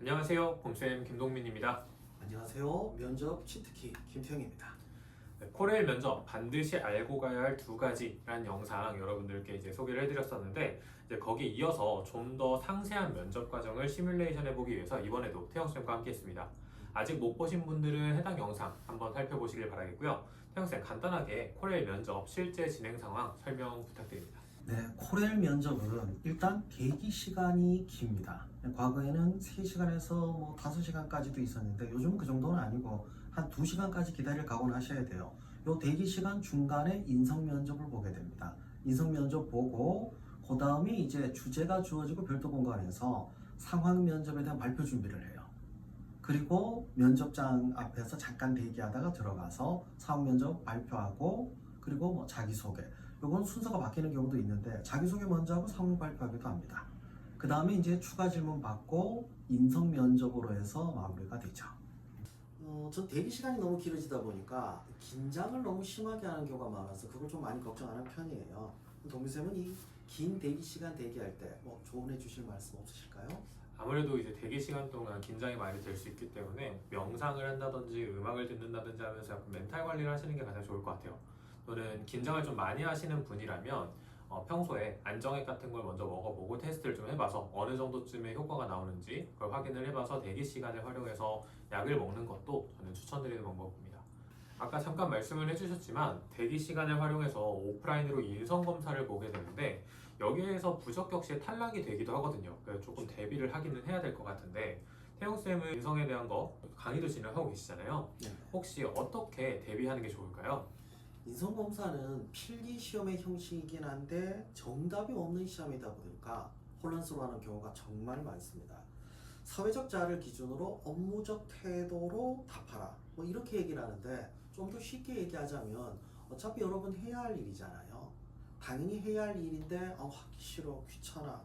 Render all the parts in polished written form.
안녕하세요. 봄쌤 김동민입니다. 안녕하세요. 면접 치트키 김태형입니다. 네, 코레일 면접 반드시 알고 가야 할 두 가지라는 영상 여러분들께 이제 소개를 해드렸었는데 이제 거기에 이어서 좀 더 상세한 면접 과정을 시뮬레이션 해보기 위해서 이번에도 태형쌤과 함께 했습니다. 아직 못 보신 분들은 해당 영상 한번 살펴보시길 바라겠고요. 태형쌤 간단하게 코레일 면접 실제 진행 상황 설명 부탁드립니다. 네, 코렐 면접은 일단 대기 시간이 깁니다. 과거에는 3시간에서 5시간까지도 있었는데 요즘은 그 정도는 아니고 한 2시간까지 기다릴 각오는 하셔야 돼요. 요 대기 시간 중간에 인성 면접을 보게 됩니다. 인성 면접 보고 그 다음에 이제 주제가 주어지고 별도 공간에서 상황 면접에 대한 발표 준비를 해요. 그리고 면접장 앞에서 잠깐 대기하다가 들어가서 상황 면접 발표하고 그리고 자기소개. 이건 순서가 바뀌는 경우도 있는데 자기소개 먼저 하고 상황 발표하기도 합니다. 그 다음에 이제 추가 질문 받고 인성 면접으로 해서 마무리가 되죠. 전 대기 시간이 너무 길어지다 보니까 긴장을 너무 심하게 하는 경우가 많아서 그걸 좀 많이 걱정하는 편이에요. 동민쌤은 이 긴 대기 시간 대기할 때 조언해 주실 말씀 없으실까요? 아무래도 이제 대기 시간 동안 긴장이 많이 될 수 있기 때문에 명상을 한다든지 음악을 듣는다든지 하면서 약간 멘탈 관리를 하시는 게 가장 좋을 것 같아요. 또는 긴장을 좀 많이 하시는 분이라면 평소에 안정액 같은 걸 먼저 먹어보고 테스트를 좀 해봐서 어느 정도쯤의 효과가 나오는지 그걸 확인을 해봐서 대기 시간을 활용해서 약을 먹는 것도 저는 추천드리는 방법입니다. 아까 잠깐 말씀을 해주셨지만 대기 시간을 활용해서 오프라인으로 인성 검사를 보게 되는데 여기에서 부적격 시에 탈락이 되기도 하거든요. 그래서 조금 대비를 하기는 해야 될 것 같은데 태용쌤은 인성에 대한 거 강의도 진행하고 계시잖아요. 네. 혹시 어떻게 대비하는 게 좋을까요? 인성검사는 필기 시험의 형식이긴 한데 정답이 없는 시험이다 보니까 혼란스러워하는 경우가 정말 많습니다. 사회적 자아를 기준으로 업무적 태도로 답하라 이렇게 얘기를 하는데 좀 더 쉽게 얘기하자면 어차피 여러분 해야 할 일이잖아요. 당연히 해야 할 일인데 하기 싫어 귀찮아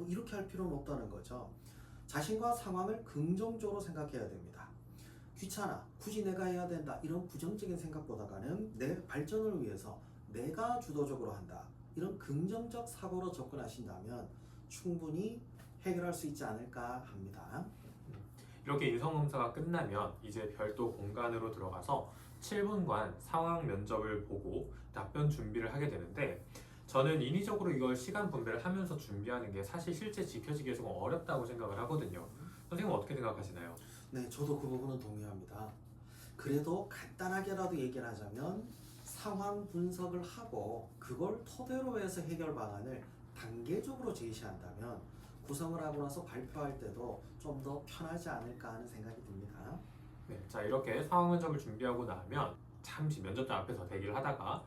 이렇게 할 필요는 없다는 거죠. 자신과 상황을 긍정적으로 생각해야 됩니다. 귀찮아, 굳이 내가 해야 된다 이런 부정적인 생각보다는 내 발전을 위해서 내가 주도적으로 한다 이런 긍정적 사고로 접근하신다면 충분히 해결할 수 있지 않을까 합니다. 이렇게 인성 검사가 끝나면 이제 별도 공간으로 들어가서 7분간 상황 면접을 보고 답변 준비를 하게 되는데 저는 인위적으로 이걸 시간 분배를 하면서 준비하는 게 사실 실제 지켜지기가 조금 어렵다고 생각을 하거든요. 선생님은 어떻게 생각하시나요? 네, 저도 그 부분은 동의합니다. 그래도 간단하게라도 얘기를 하자면 상황 분석을 하고 그걸 토대로 해서 해결 방안을 단계적으로 제시한다면 구성을 하고 나서 발표할 때도 좀 더 편하지 않을까 하는 생각이 듭니다. 네, 자 이렇게 상황 면접을 준비하고 나면 잠시 면접장 앞에서 대기를 하다가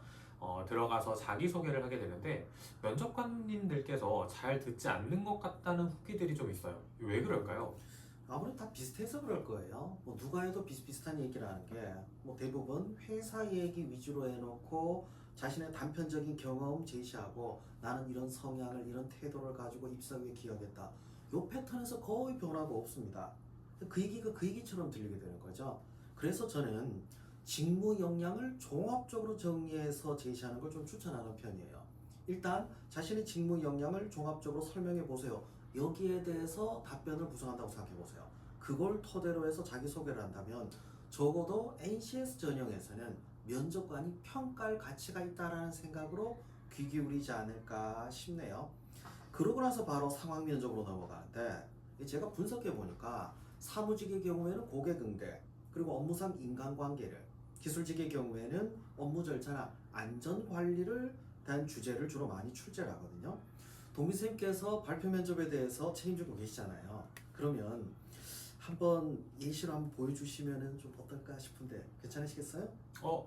들어가서 자기소개를 하게 되는데 면접관님들께서 잘 듣지 않는 것 같다는 후기들이 좀 있어요. 왜 그럴까요? 아무래도 다 비슷해서 그럴 거예요. 누가 해도 비슷비슷한 얘기를 하는 게 대부분 회사 얘기 위주로 해놓고 자신의 단편적인 경험 제시하고 나는 이런 성향을 이런 태도를 가지고 입사위에 기여하겠다. 요 패턴에서 거의 변화가 없습니다. 그 얘기가 그 얘기처럼 들리게 되는 거죠. 그래서 저는 직무 역량을 종합적으로 정리해서 제시하는 걸 좀 추천하는 편이에요. 일단 자신의 직무 역량을 종합적으로 설명해 보세요. 여기에 대해서 답변을 구성한다고 생각해 보세요. 그걸 토대로 해서 자기소개를 한다면 적어도 NCS 전형에서는 면접관이 평가할 가치가 있다는 생각으로 귀 기울이지 않을까 싶네요. 그러고 나서 바로 상황 면접으로 넘어가는데 제가 분석해 보니까 사무직의 경우에는 고객응대 그리고 업무상 인간관계를 기술직의 경우에는 업무 절차나 안전관리를 대한 주제를 주로 많이 출제를 하거든요. 동민쌤께서 발표 면접에 대해서 책임지고 계시잖아요. 그러면 한번 예시로 한번 보여주시면 좀 어떨까 싶은데 괜찮으시겠어요?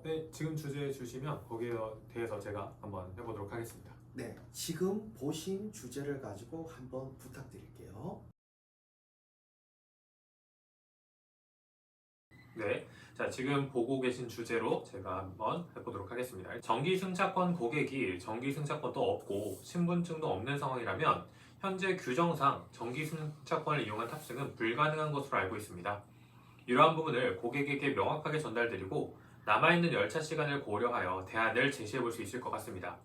네, 지금 주제 주시면 거기에 대해서 제가 한번 해보도록 하겠습니다. 네, 지금 보신 주제를 가지고 한번 부탁드릴게요. 네, 자 지금 보고 계신 주제로 제가 한번 해보도록 하겠습니다. 정기 승차권 고객이 정기 승차권도 없고 신분증도 없는 상황이라면 현재 규정상 정기 승차권을 이용한 탑승은 불가능한 것으로 알고 있습니다. 이러한 부분을 고객에게 명확하게 전달드리고 남아있는 열차 시간을 고려하여 대안을 제시해 볼 수 있을 것 같습니다.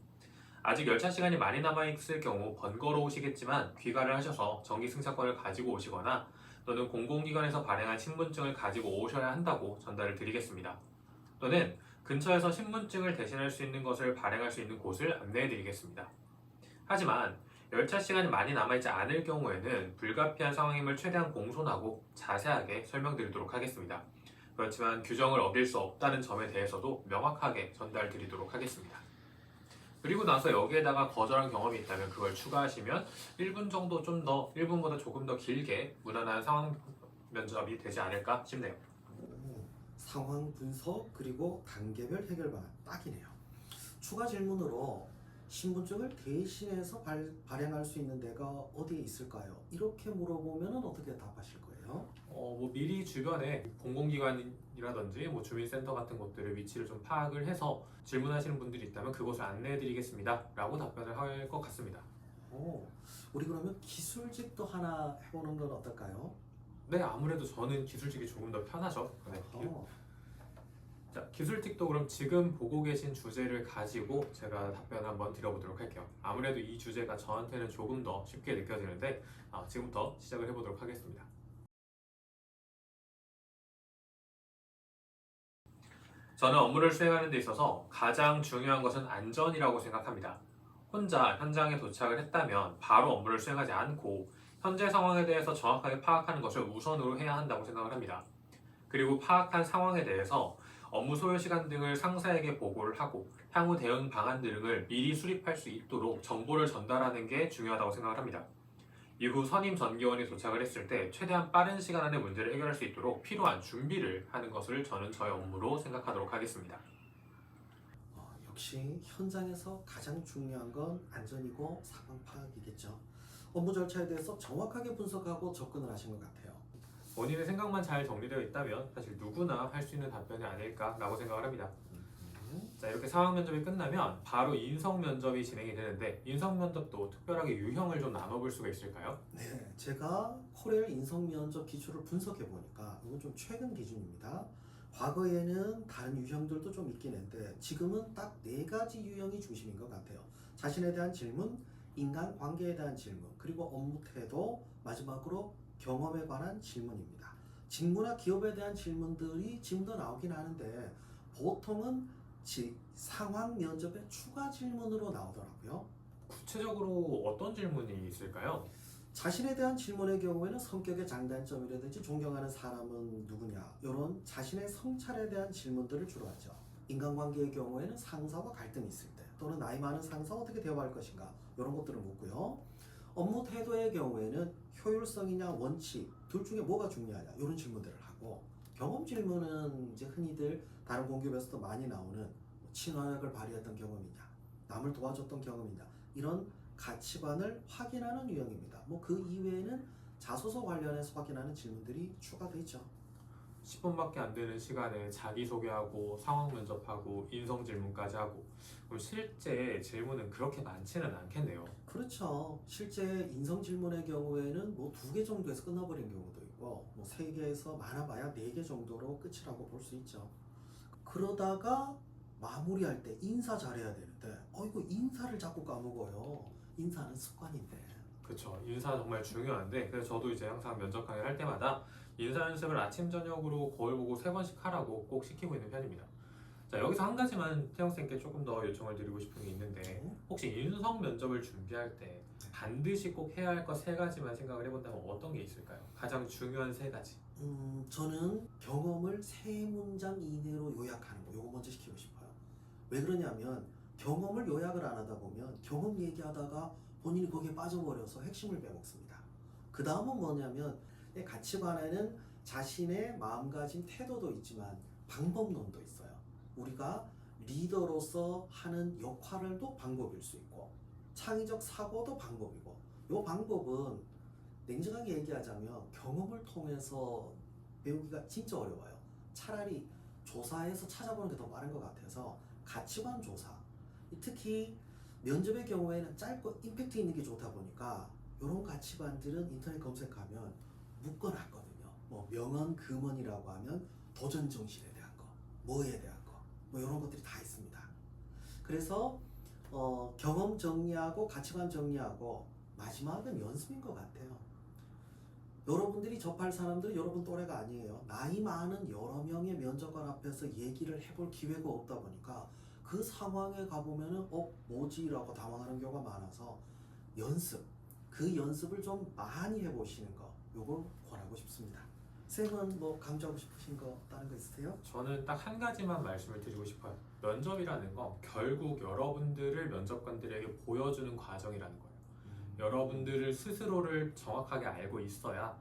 아직 열차 시간이 많이 남아있을 경우 번거로우시겠지만 귀가를 하셔서 정기 승차권을 가지고 오시거나 또는 공공기관에서 발행한 신분증을 가지고 오셔야 한다고 전달을 드리겠습니다. 또는 근처에서 신분증을 대신할 수 있는 것을 발행할 수 있는 곳을 안내해 드리겠습니다. 하지만 열차 시간이 많이 남아있지 않을 경우에는 불가피한 상황임을 최대한 공손하고 자세하게 설명드리도록 하겠습니다. 그렇지만 규정을 어길 수 없다는 점에 대해서도 명확하게 전달 드리도록 하겠습니다. 그리고 나서 여기에다가 거절한 경험이 있다면 그걸 추가하시면 1분 정도 1분보다 조금 더 길게 무난한 상황 면접이 되지 않을까 싶네요. 상황 분석 그리고 단계별 해결 방안 딱이네요. 추가 질문으로 신분증을 대신해서 발행할 수 있는 데가 어디에 있을까요? 이렇게 물어보면 어떻게 답하실 거예요? 미리 주변에 공공기관이라든지 주민센터 같은 곳들의 위치를 좀 파악을 해서 질문하시는 분들이 있다면 그곳을 안내해드리겠습니다 라고 답변을 할 것 같습니다. 우리 그러면 기술직도 하나 해보는 건 어떨까요? 네, 아무래도 저는 기술직이 조금 더 편하죠. 네. 자, 기술직도 그럼 지금 보고 계신 주제를 가지고 제가 답변을 한번 드려보도록 할게요. 아무래도 이 주제가 저한테는 조금 더 쉽게 느껴지는데 지금부터 시작을 해보도록 하겠습니다. 저는 업무를 수행하는 데 있어서 가장 중요한 것은 안전이라고 생각합니다. 혼자 현장에 도착을 했다면 바로 업무를 수행하지 않고 현재 상황에 대해서 정확하게 파악하는 것을 우선으로 해야 한다고 생각을 합니다. 그리고 파악한 상황에 대해서 업무 소요 시간 등을 상사에게 보고를 하고 향후 대응 방안 등을 미리 수립할 수 있도록 정보를 전달하는 게 중요하다고 생각을 합니다. 이후 선임 전기원이 도착을 했을 때 최대한 빠른 시간 안에 문제를 해결할 수 있도록 필요한 준비를 하는 것을 저는 저의 업무로 생각하도록 하겠습니다. 역시 현장에서 가장 중요한 건 안전이고 상황 파악이겠죠. 업무 절차에 대해서 정확하게 분석하고 접근을 하신 것 같아요. 본인의 생각만 잘 정리되어 있다면 사실 누구나 할 수 있는 답변이 아닐까라고 생각을 합니다. 자, 이렇게 상황 면접이 끝나면 바로 인성 면접이 진행이 되는데 인성 면접도 특별하게 유형을 좀 나눠볼 수가 있을까요? 네, 제가 코렐 인성 면접 기출을 분석해 보니까 이건 좀 최근 기준입니다. 과거에는 다른 유형들도 좀 있긴 했는데 지금은 딱 4가지 유형이 중심인 것 같아요. 자신에 대한 질문, 인간관계에 대한 질문, 그리고 업무 태도, 마지막으로 경험에 관한 질문입니다. 직무나 기업에 대한 질문들이 지금도 나오긴 하는데 보통은 상황 면접의 추가 질문으로 나오더라고요. 구체적으로 어떤 질문이 있을까요? 자신에 대한 질문의 경우에는 성격의 장단점이라든지 존경하는 사람은 누구냐 이런 자신의 성찰에 대한 질문들을 주로 하죠. 인간관계의 경우에는 상사와 갈등이 있을 때 또는 나이 많은 상사와 어떻게 대화할 것인가 이런 것들을 묻고요. 업무 태도의 경우에는 효율성이냐 원칙 둘 중에 뭐가 중요하냐 이런 질문들을 하고 경험 질문은 이제 흔히들 다른 공기업에서도 많이 나오는 친화력을 발휘했던 경험이냐 남을 도와줬던 경험이냐 이런 가치관을 확인하는 유형입니다. 그 이외에는 자소서 관련해서 확인하는 질문들이 추가되어 있죠. 10분밖에 안 되는 시간에 자기소개하고 상황 면접하고 인성 질문까지 하고 그럼 실제 질문은 그렇게 많지는 않겠네요. 그렇죠. 실제 인성 질문의 경우에는 2개 정도에서 끝나버린 경우도 있고 3개에서 많아봐야 4개 정도로 끝이라고 볼 수 있죠. 그러다가 마무리할 때 인사 잘해야 되는데 이거 인사를 자꾸 까먹어요. 인사는 습관인데. 그렇죠. 인사 정말 중요한데 그래서 저도 이제 항상 면접 강의를 할 때마다 인사 연습을 아침 저녁으로 거울 보고 3번씩 하라고 꼭 시키고 있는 편입니다. 자, 여기서 한 가지만 태영쌤께 조금 더 요청을 드리고 싶은 게 있는데 혹시 인성 면접을 준비할 때 반드시 꼭 해야 할 것 3가지만 생각을 해본다면 어떤 게 있을까요? 가장 중요한 3가지. 저는 경험을 3문장 이내로 요약하는 거 이거 먼저 시키고 싶어요. 왜 그러냐면 경험을 요약을 안 하다 보면 경험 얘기하다가 본인이 거기에 빠져버려서 핵심을 빼먹습니다. 그 다음은 뭐냐면 내 가치관에는 자신의 마음가짐 태도도 있지만 방법론도 있어요. 우리가 리더로서 하는 역할도 방법일 수 있고 창의적 사고도 방법이고 이 방법은 냉정하게 얘기하자면 경험을 통해서 배우기가 진짜 어려워요. 차라리 조사해서 찾아보는 게 더 빠른 것 같아서 가치관 조사 특히 면접의 경우에는 짧고 임팩트 있는 게 좋다 보니까 이런 가치관들은 인터넷 검색하면 묶어놨거든요. 명언, 금언이라고 하면 도전 정신에 대한 거, 뭐에 대한 거, 이런 것들이 다 있습니다. 그래서 경험 정리하고 가치관 정리하고 마지막은 연습인 것 같아요. 여러분들이 접할 사람들은 여러분 또래가 아니에요. 나이 많은 여러 명의 면접관 앞에서 얘기를 해볼 기회가 없다 보니까 그 상황에 가보면은 뭐지라고 당황하는 경우가 많아서 그 연습을 좀 많이 해보시는 거 요걸 권하고 싶습니다. 쌤은 뭐 강조하고 싶으신 거 다른 거 있으세요? 저는 딱 한 가지만 말씀을 드리고 싶어요. 면접이라는 건 결국 여러분들을 면접관들에게 보여주는 과정이라는 거예요. 여러분들을 스스로를 정확하게 알고 있어야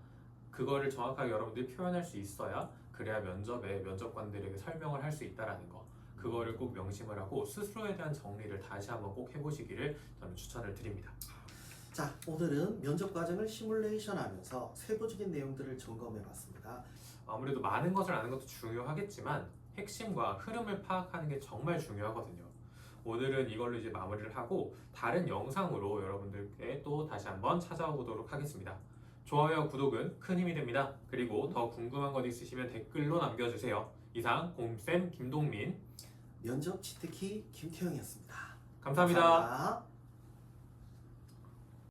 그거를 정확하게 여러분들이 표현할 수 있어야 그래야 면접에 면접관들에게 설명을 할 수 있다라는 거 그거를 꼭 명심을 하고 스스로에 대한 정리를 다시 한번 꼭 해보시기를 저는 추천을 드립니다. 자, 오늘은 면접 과정을 시뮬레이션 하면서 세부적인 내용들을 점검해 봤습니다. 아무래도 많은 것을 아는 것도 중요하겠지만 핵심과 흐름을 파악하는 게 정말 중요하거든요. 오늘은 이걸로 이제 마무리를 하고 다른 영상으로 여러분들께 또 다시 한번 찾아오도록 하겠습니다. 좋아요와 구독은 큰 힘이 됩니다. 그리고 더 궁금한 것 있으시면 댓글로 남겨주세요. 이상 곰쌤 김동민 면접 치트키 김태형이었습니다. 감사합니다. 감사합니다.